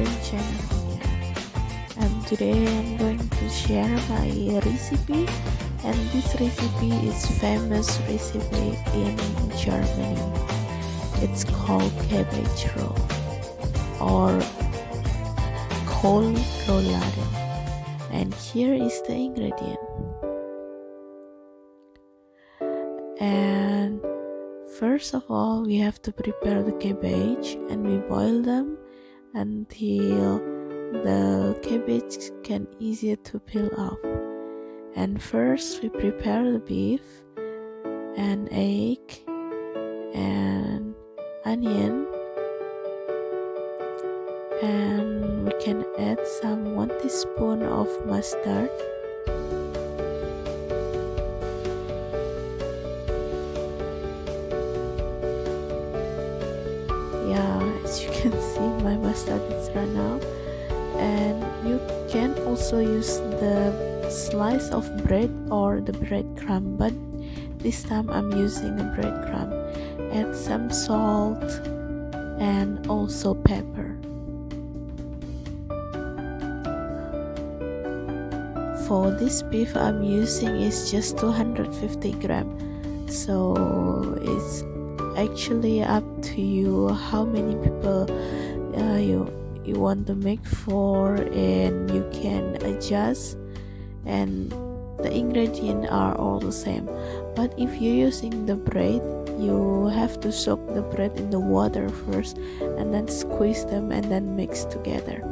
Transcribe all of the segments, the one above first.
Kohlrouladen channel. And today I'm going to share my recipe, and this recipe is famous recipe in Germany. It's called cabbage roll or Kohlrouladen, and here is the ingredient. And first of all, we have to prepare the cabbage, and we boil them until the cabbage can easier to peel off. And first we prepare the beef and egg and onion, and we can add some 1 teaspoon of mustard, as you can see my mustard is run out. And you can also use the slice of bread or the breadcrumb, but this time I'm using a breadcrumb. Add some salt and also pepper. For this beef I'm using is just 250 grams, so it's actually up to you how many people you want to make for, and you can adjust, and the ingredients are all the same. But if you're using the bread, you have to soak the bread in the water first and then squeeze them and then mix together.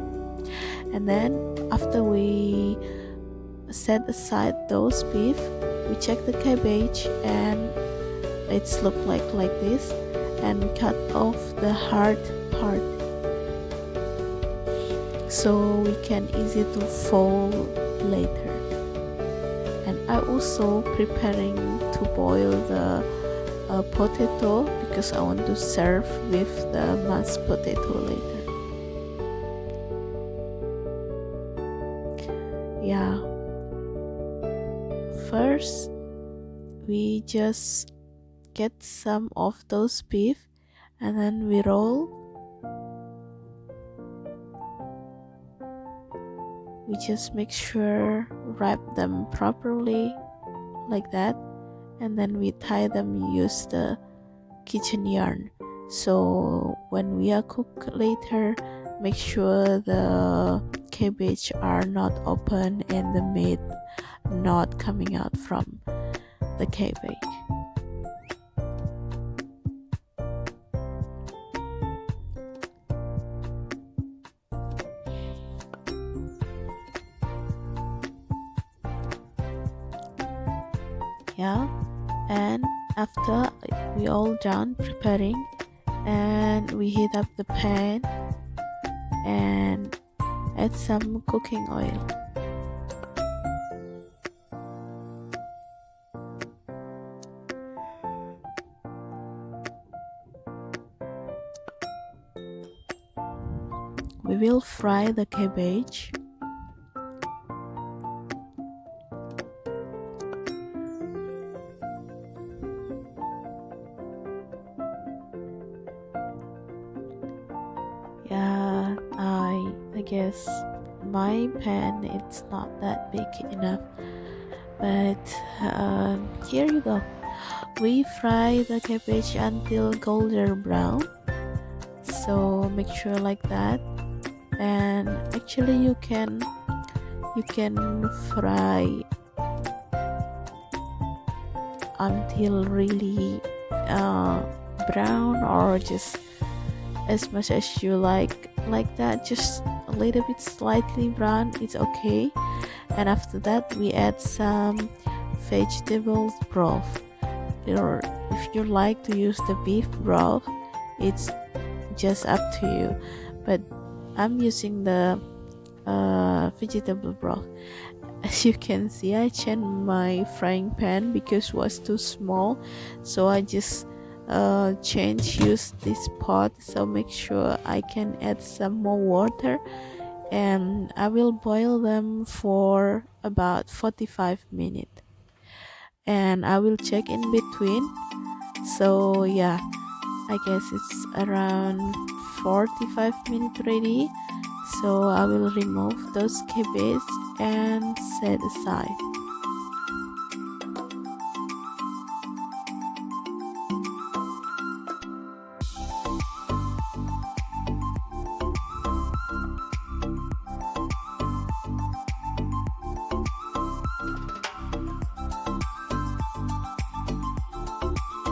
And then after we set aside those beef, we check the cabbage and it's look like this, and we cut off the hard part so we can easy to fold later. And I also preparing to boil the potato because I want to serve with the mashed potato later. First we just get some of those beef and then we roll. We just make sure wrap them properly like that, and then we tie them, use the kitchen yarn. So when we are cook later, make sure the cabbage are not open and the meat not coming out from the cabbage. And after we all done preparing, and we heat up the pan and add some cooking oil. We will fry the cabbage. I guess my pan it's not that big enough, but here you go. We fry the cabbage until golden brown, so make sure like that. And actually you can fry until really brown, or just as much as you like that, just a little bit slightly brown, it's okay. And after that we add some vegetable broth, or if you like to use the beef broth, it's just up to you, but I'm using the vegetable broth. As you can see, I changed my frying pan because it was too small, so I just use this pot. So make sure I can add some more water, and I will boil them for about 45 minutes, and I will check in between. So I guess it's around 45 minutes ready, So I will remove those cabbage and set aside.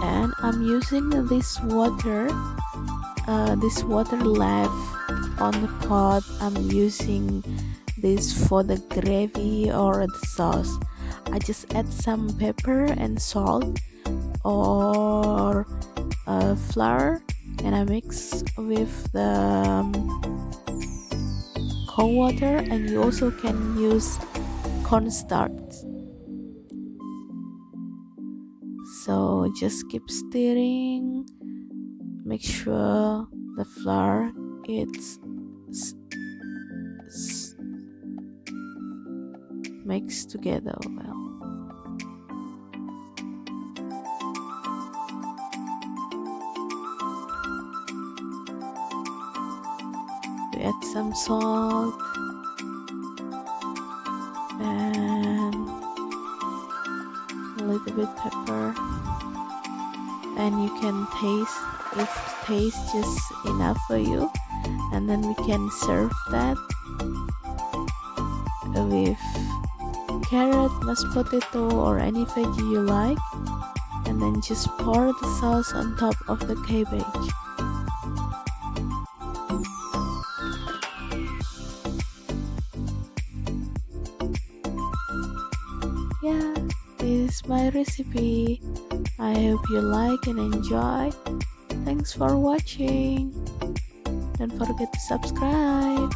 And I'm using this water left on the pot. I'm using this for the gravy or the sauce. I just add some pepper and salt or flour, and I mix with the cold water, and you also can use cornstarch. So just keep stirring, make sure the flour it's mixed together well. We add some salt and a little bit pepper, and you can taste if taste just enough for you, and then we can serve that with carrot, mashed potato, or any veggie you like, and then just pour the sauce on top of the cabbage. Yeah, this is my recipe. I hope you like and enjoy. Thanks for watching. Don't forget to subscribe.